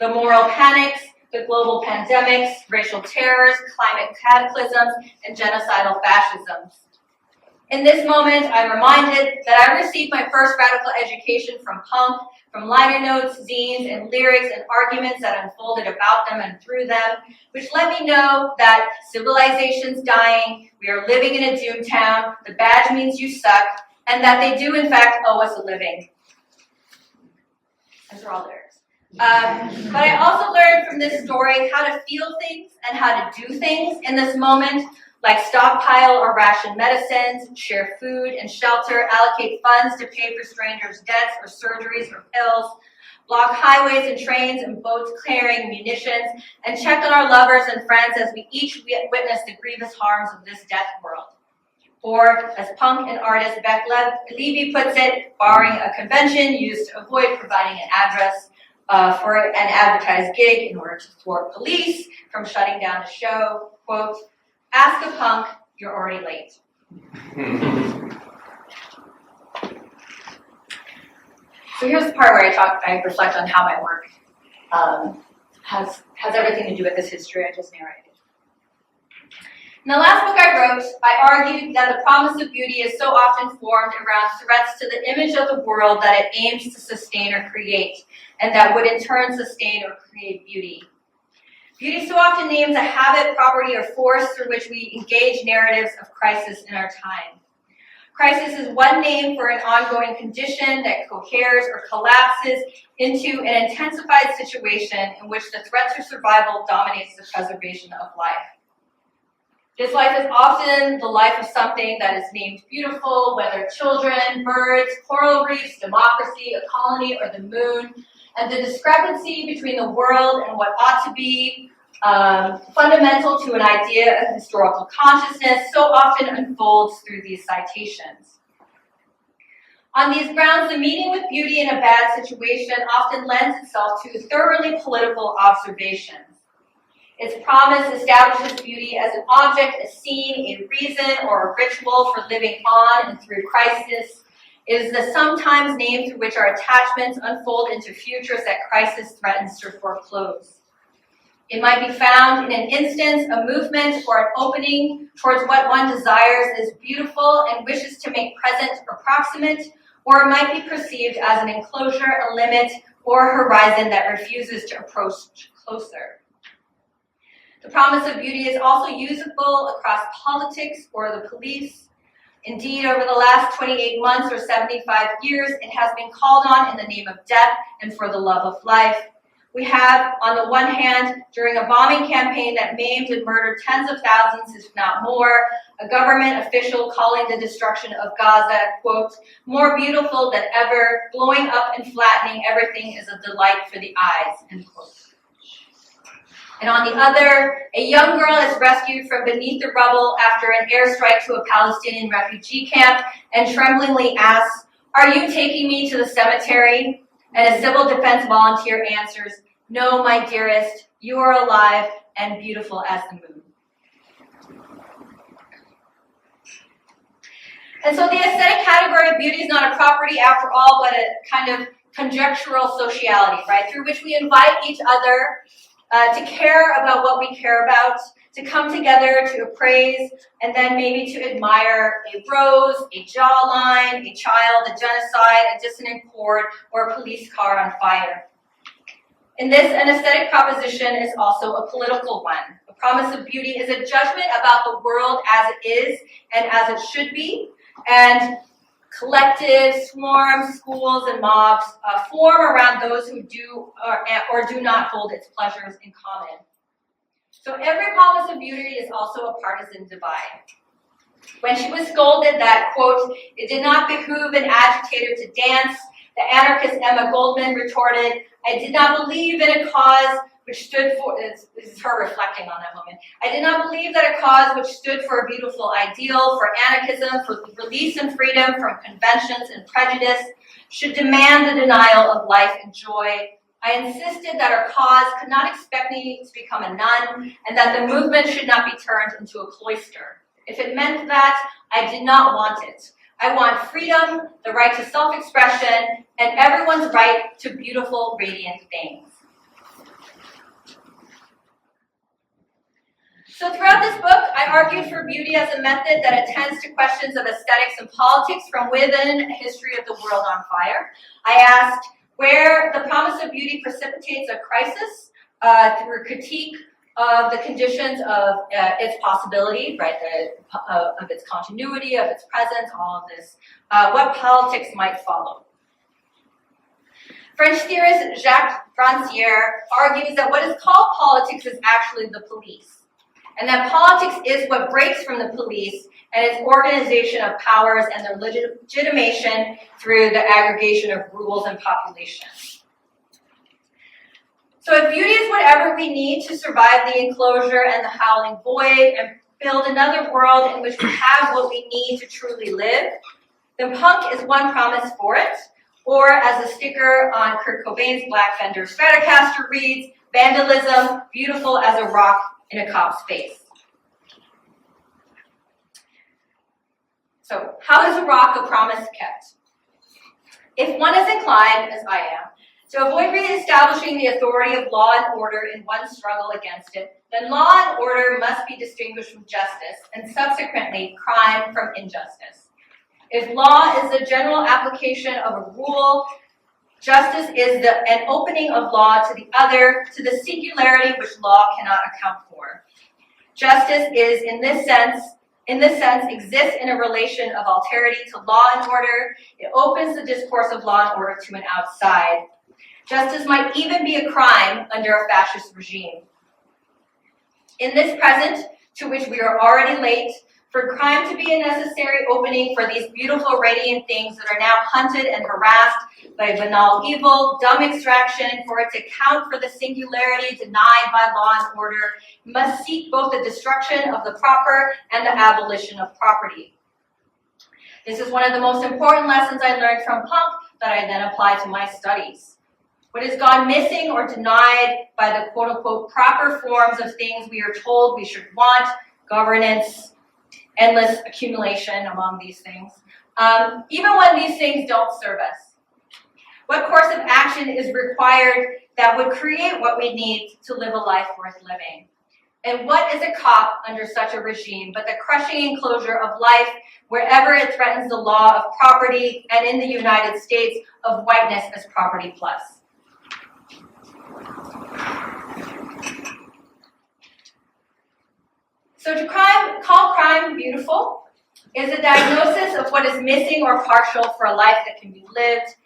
The moral panics, the global pandemics, racial terrors, climate cataclysms, and genocidal fascisms. In this moment, I'm reminded that I received my first radical education from punk, from liner notes, zines, and lyrics and arguments that unfolded about them and through them, which let me know that civilization's dying, we are living in a doom town, the badge means you suck, and that they do in fact owe us a living. Those are all lyrics. But I also learned from this story how to feel things and how to do things in this moment, like stockpile or ration medicines, share food and shelter, allocate funds to pay for strangers' debts or surgeries or pills, block highways and trains and boats carrying munitions, and check on our lovers and friends as we each witness the grievous harms of this death world. Or, as punk and artist Beck Levy puts it, barring a convention used to avoid providing an address for an advertised gig in order to thwart police from shutting down a show, quote, ask a punk, you're already late. So here's the part where I reflect on how my work has everything to do with this history I just narrated. In the last book I wrote, I argued that the promise of beauty is so often formed around threats to the image of the world that it aims to sustain or create, and that would in turn sustain or create beauty. Beauty so often names a habit, property, or force through which we engage narratives of crisis in our time. Crisis is one name for an ongoing condition that coheres or collapses into an intensified situation in which the threat to survival dominates the preservation of life. This life is often the life of something that is named beautiful, whether children, birds, coral reefs, democracy, a colony, or the moon. And the discrepancy between the world and what ought to be fundamental to an idea of historical consciousness so often unfolds through these citations. On these grounds, the meeting with beauty in a bad situation often lends itself to thoroughly political observations. Its promise establishes beauty as an object, a scene, a reason, or a ritual for living on and through crisis. It is the sometimes name through which our attachments unfold into futures that crisis threatens to foreclose. It might be found in an instance, a movement, or an opening towards what one desires is beautiful and wishes to make present or proximate, or it might be perceived as an enclosure, a limit, or a horizon that refuses to approach closer. The promise of beauty is also usable across politics or the police. Indeed, over the last 28 months or 75 years, it has been called on in the name of death and for the love of life. We have, on the one hand, during a bombing campaign that maimed and murdered tens of thousands, if not more, a government official calling the destruction of Gaza, quote, more beautiful than ever, blowing up and flattening everything is a delight for the eyes, end quote. And on the other, a young girl is rescued from beneath the rubble after an airstrike to a Palestinian refugee camp and tremblingly asks, are you taking me to the cemetery? And a civil defense volunteer answers, no, my dearest, you are alive and beautiful as the moon. And so the aesthetic category of beauty is not a property after all, but a kind of conjectural sociality, right? Through which we invite each other to care about what we care about, to come together to appraise, and then maybe to admire a rose, a jawline, a child, a genocide, a dissonant chord, or a police car on fire. In this, an aesthetic proposition is also a political one. The promise of beauty is a judgment about the world as it is and as it should be, and collectives, swarms, schools, and mobs form around those who do or do not hold its pleasures in common. So every promise of beauty is also a partisan divide. When she was scolded that, quote, it did not behoove an agitator to dance, the anarchist Emma Goldman retorted, I did not believe in a cause which stood for, this is her reflecting on that moment, I did not believe that a cause which stood for a beautiful ideal, for anarchism, for release and freedom from conventions and prejudice, should demand the denial of life and joy, I insisted that our cause could not expect me to become a nun and that the movement should not be turned into a cloister. If it meant that, I did not want it. I want freedom, the right to self-expression, and everyone's right to beautiful, radiant things. So throughout this book, I argued for beauty as a method that attends to questions of aesthetics and politics from within a history of the world on fire. I asked where the promise of beauty precipitates a crisis through critique of the conditions of its possibility, right, of its continuity, of its presence, all of this, what politics might follow. French theorist Jacques Rancière argues that what is called politics is actually the police, and that politics is what breaks from the police and its organization of powers and their legitimation through the aggregation of rules and population. So if beauty is whatever we need to survive the enclosure and the howling void and build another world in which we have what we need to truly live, then punk is one promise for it. Or as the sticker on Kurt Cobain's Black Fender Stratocaster reads, vandalism, beautiful as a rock in a cop's face. So how is a rock a promise kept? If one is inclined, as I am, to avoid re-establishing the authority of law and order in one's struggle against it, then law and order must be distinguished from justice, and subsequently crime from injustice. If law is the general application of a rule, justice is an opening of law to the other, to the singularity which law cannot account for. Justice is, in this sense, exists in a relation of alterity to law and order. It opens the discourse of law and order to an outside. Justice might even be a crime under a fascist regime. In this present, to which we are already late, for crime to be a necessary opening for these beautiful, radiant things that are now hunted and harassed by banal evil, dumb extraction, for it to count for the singularity denied by law and order, must seek both the destruction of the proper and the abolition of property. This is one of the most important lessons I learned from punk that I then applied to my studies. What has gone missing or denied by the quote-unquote proper forms of things we are told we should want, governance, endless accumulation among these things, even when these things don't serve us. What course of action is required that would create what we need to live a life worth living? And what is a cop under such a regime but the crushing enclosure of life wherever it threatens the law of property, and in the United States of whiteness as property plus? So to call crime beautiful is a diagnosis of what is missing or partial for a life that can be lived,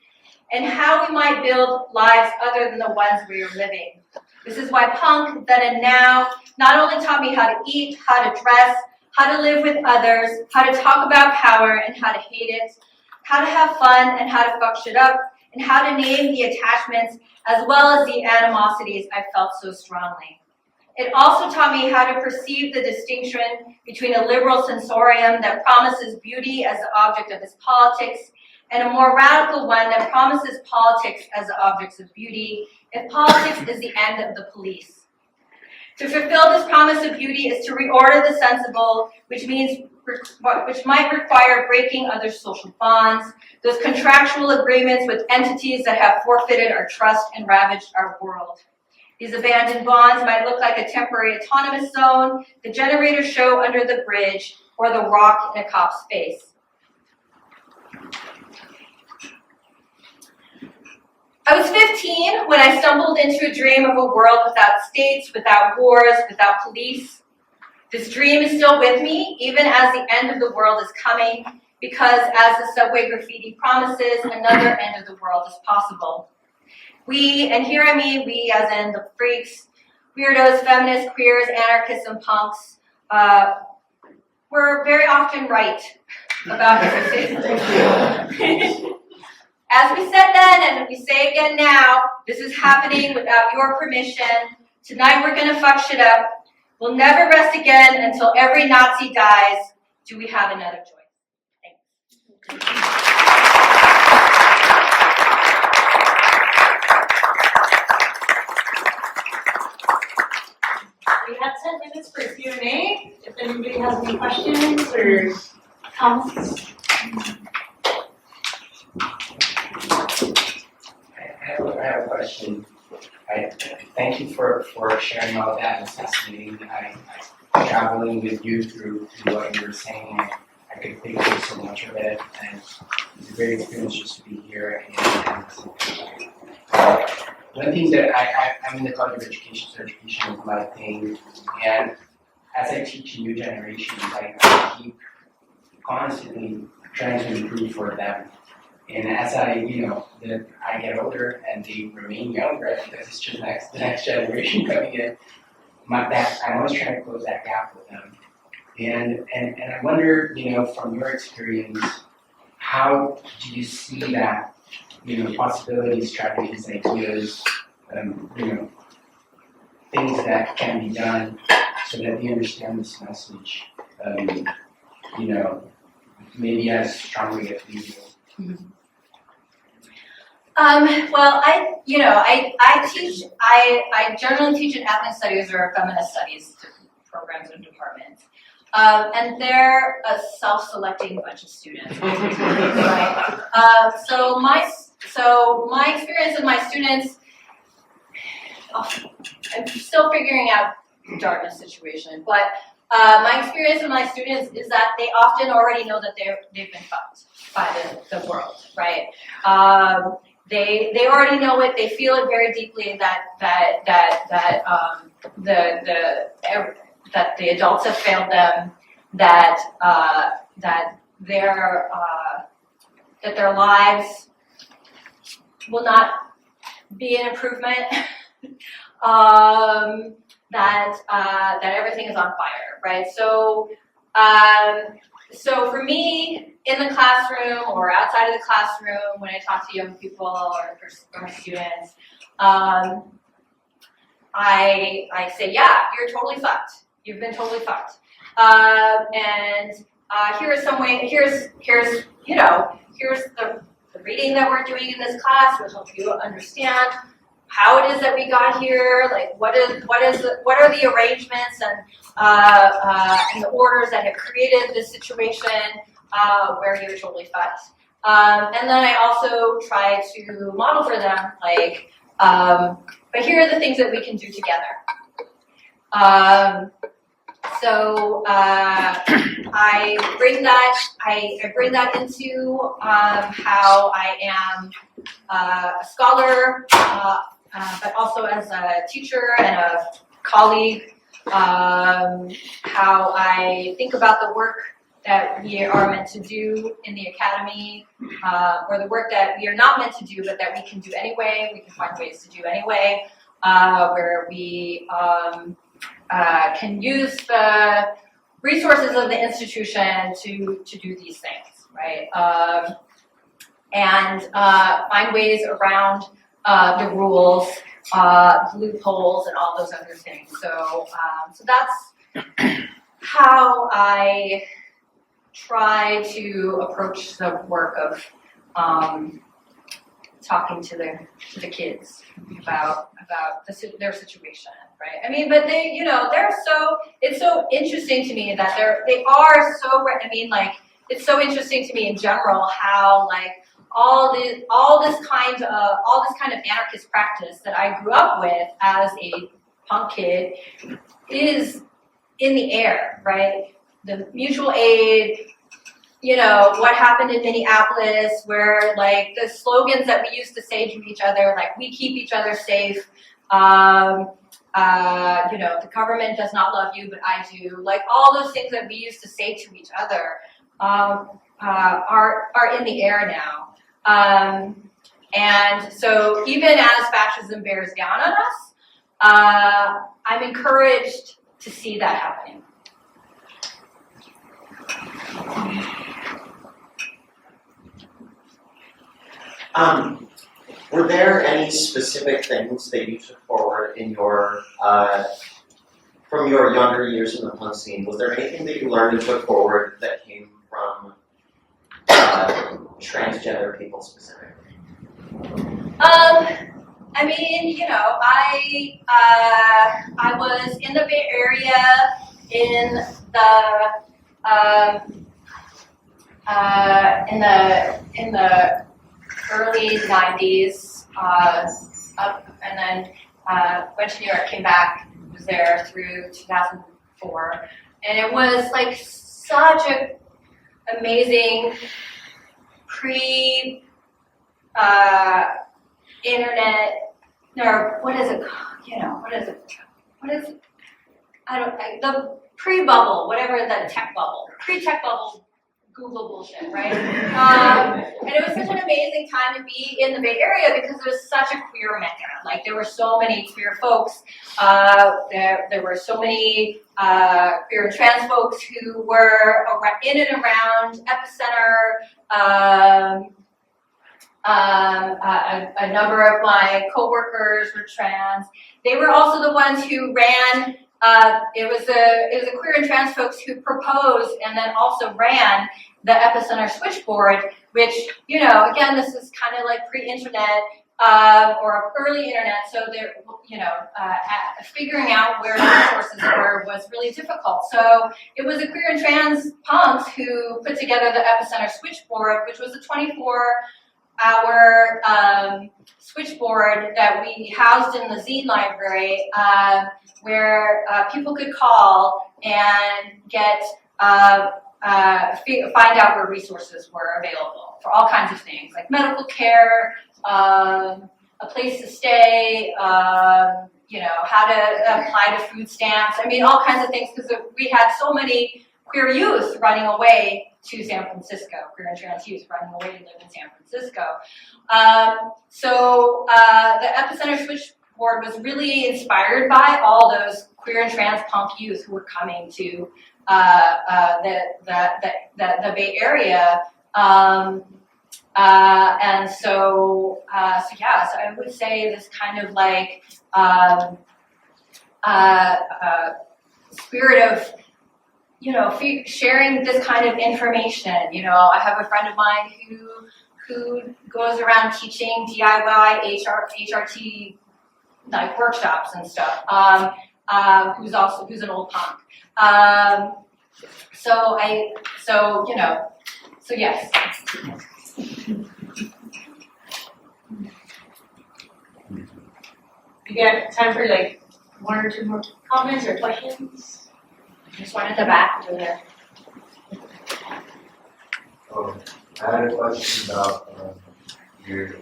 and how we might build lives other than the ones we are living. This is why punk, then and now, not only taught me how to eat, how to dress, how to live with others, how to talk about power and how to hate it, how to have fun and how to fuck shit up, and how to name the attachments as well as the animosities I felt so strongly. It also taught me how to perceive the distinction between a liberal sensorium that promises beauty as the object of its politics and a more radical one that promises politics as the objects of beauty, if politics is the end of the police. To fulfill this promise of beauty is to reorder the sensible, which might require breaking other social bonds, those contractual agreements with entities that have forfeited our trust and ravaged our world. These abandoned bonds might look like a temporary autonomous zone, the generator show under the bridge, or the rock in a cop's face. I was 15 when I stumbled into a dream of a world without states, without wars, without police. This dream is still with me, even as the end of the world is coming, because as the subway graffiti promises, another end of the world is possible. We, and here I mean we as in the freaks, weirdos, feminists, queers, anarchists, and punks, we're very often right about everything. As we said then, and we say again now, this is happening without your permission. Tonight we're gonna fuck shit up. We'll never rest again until every Nazi dies. Do we have another choice? Thanks. have 10 minutes for Q&A, if anybody has any questions or comments. I have a question. Thank you for sharing all of that. It's fascinating. Traveling with you through what you were saying, I could think through so much of it, and it's a great experience just to be here. And one thing that I'm in the College of Education, so education is my thing, and as I teach new generations, I keep constantly trying to improve for them. And as I get older and they remain younger because it's just the next generation coming in, I'm always trying to close that gap with them. And I wonder, from your experience, how do you see that, possibilities, strategies, ideas, things that can be done so that they understand this message, maybe as strongly as we do. Well, I generally teach in ethnic studies or feminist studies programs and departments. And they're a self-selecting bunch of students. Right? So my experience with my students, I'm still figuring out the Dartmouth situation, but my experience with my students is that they often already know that they've been fucked by the world, right? They already know it. They feel it very deeply that the adults have failed them, that their lives will not be an improvement, that everything is on fire, right? So for me, in the classroom or outside of the classroom, when I talk to young people or students, I say, yeah, you're totally fucked. You've been totally fucked. And here are some ways. Here's the reading that we're doing in this class will help you understand how it is that we got here. Like what are the arrangements and the orders that have created this situation where you're totally fucked. And then I also try to model for them but here are the things that we can do together. So I bring that into how I am a scholar, but also as a teacher and a colleague, how I think about the work that we are meant to do in the academy, or the work that we are not meant to do, but that we can do anyway. We can find ways to do anyway, where we can use the resources of the institution to do these things, right? And find ways around the rules, loopholes, and all those other things. So that's how I try to approach the work of talking to the kids about their situation, right? I mean, but they, it's so interesting to me that they are so. I mean, like, it's so interesting to me in general how all this kind of anarchist practice that I grew up with as a punk kid is in the air, right? The mutual aid, what happened in Minneapolis, where the slogans that we used to say to each other, we keep each other safe, the government does not love you, but I do, all those things that we used to say to each other are in the air now. And so even as fascism bears down on us, I'm encouraged to see that happening. Were there any specific things that you took forward in your from your younger years in the punk scene? Was there anything that you learned and took forward that came from transgender people specifically? I mean, you know, I was in the Bay Area in the early 90s, and then went to New York, came back, was there through 2004, and it was like such a amazing internet, or what is it? You know, what is it? The pre-bubble, whatever the tech bubble, pre-tech bubble, Google bullshit, right? And it was such an amazing time to be in the Bay Area because it was such a queer mecca. Like there were so many queer folks. There were so many queer and trans folks who were in and around Epicenter. A number of my coworkers were trans. They were also the ones who ran. It was a queer and trans folks who proposed and then also ran the Epicenter switchboard, which, you know, again, this is kind of like pre-internet or early internet, so there, you know, figuring out where the resources were was really difficult. So it was a queer and trans punks who put together the Epicenter switchboard, which was a 24-hour switchboard that we housed in the zine library, where people could call and get find out where resources were available for all kinds of things, like medical care, a place to stay, you know, how to apply to food stamps. I mean, all kinds of things, because we had so many queer youth running away to San Francisco, queer and trans youth running away to live in San Francisco. So the Epicenter switchboard was really inspired by all those queer and trans punk youth who were coming to the Bay Area. And so I would say this kind of like spirit of, you know, sharing this kind of information. You know, I have a friend of mine who goes around teaching DIY HRT like workshops and stuff. Who's an old punk. So yes. You got time for like one or two more comments or questions? Just one at the back over there. I had a question about your, you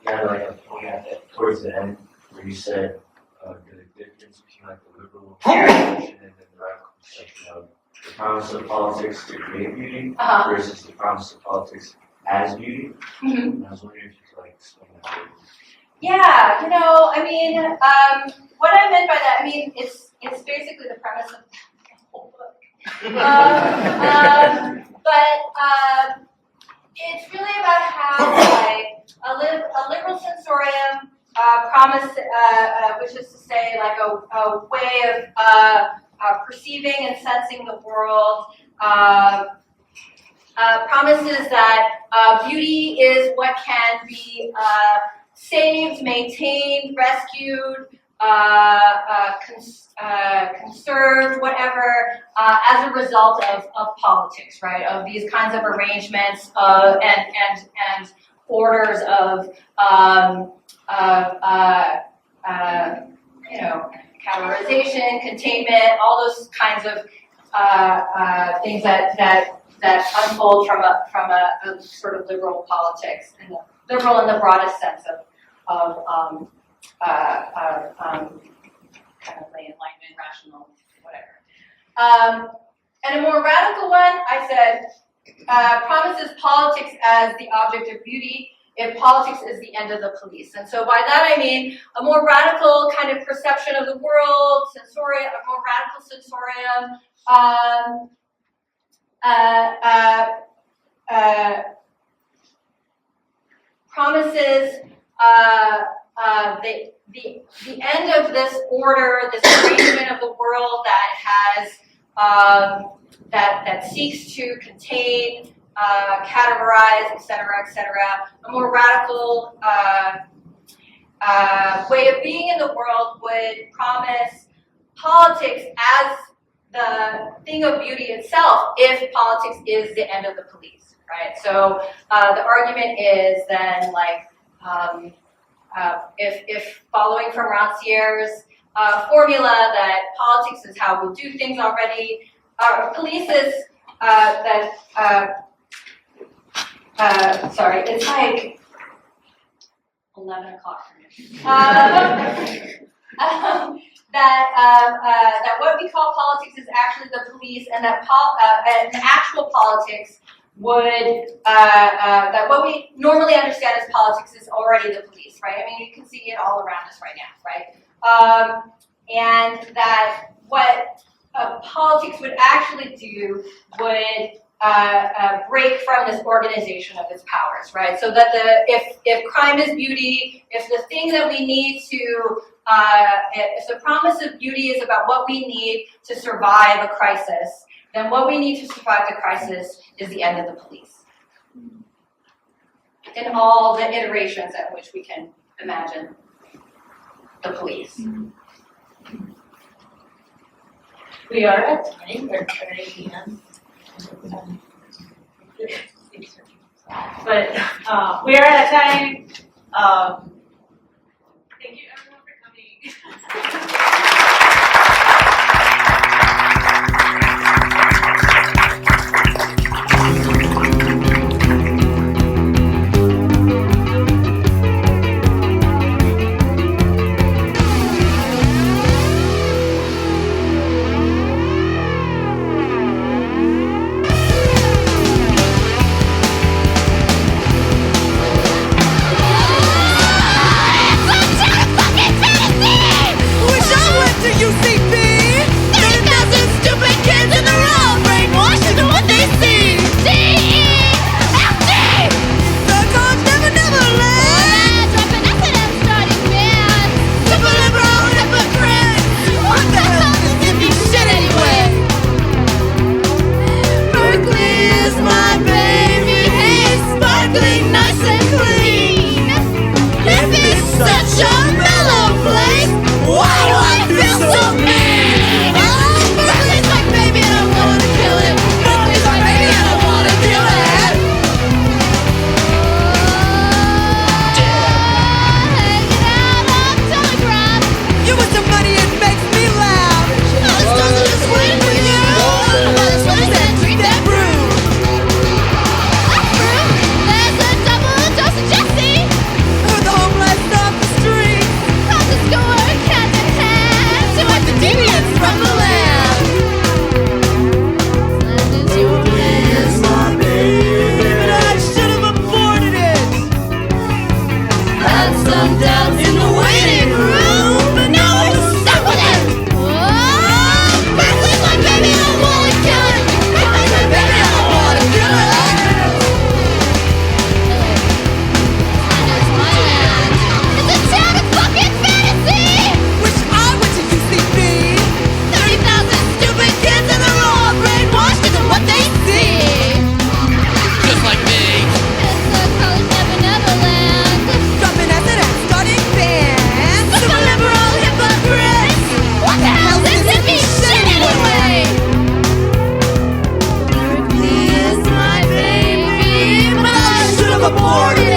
had like a point at towards the end where you said the difference between like the liberal section and then the radical section of the promise of politics to create beauty versus the promise of politics as beauty. Mm-hmm. And I was wondering if you could like explain that. Yeah, you know, I mean, what I meant by that, I mean, it's basically the premise of the whole book. But it's really about how, like, a liberal sensorium promise, which is to say, like, a way of perceiving and sensing the world, promises that beauty is what can be saved, maintained, rescued, conserved, whatever, as a result of politics, right? Of these kinds of arrangements and orders of you know, categorization, containment, all those kinds of things that unfold from a sort of liberal politics, and liberal in the broadest sense of kind of lay enlightenment, rational, whatever. And a more radical one, I said, promises politics as the object of beauty if politics is the end of the police. And so by that I mean a more radical kind of perception of the world, sensorium, a more radical sensorium, promises the end of this order, this arrangement of the world that has that seeks to contain, categorize, et cetera, a more radical way of being in the world would promise politics as the thing of beauty itself if politics is the end of the police, right? So the argument is then like if following from Ranciere's formula that politics is how we do things already, police is sorry, it's like 11 o'clock for me. That what we call politics is actually the police, and that an actual politics would that what we normally understand as politics is already the police, right? I mean, you can see it all around us right now, right? And that what politics would actually do would break from this organization of its powers, right? So that if crime is beauty, if the thing that we need to, if the promise of beauty is about what we need to survive a crisis, then what we need to survive the crisis is the end of the police. In all the iterations at which we can imagine the police. We are at time, we're turning in. But we are at time. Thank you everyone for coming. Aborted.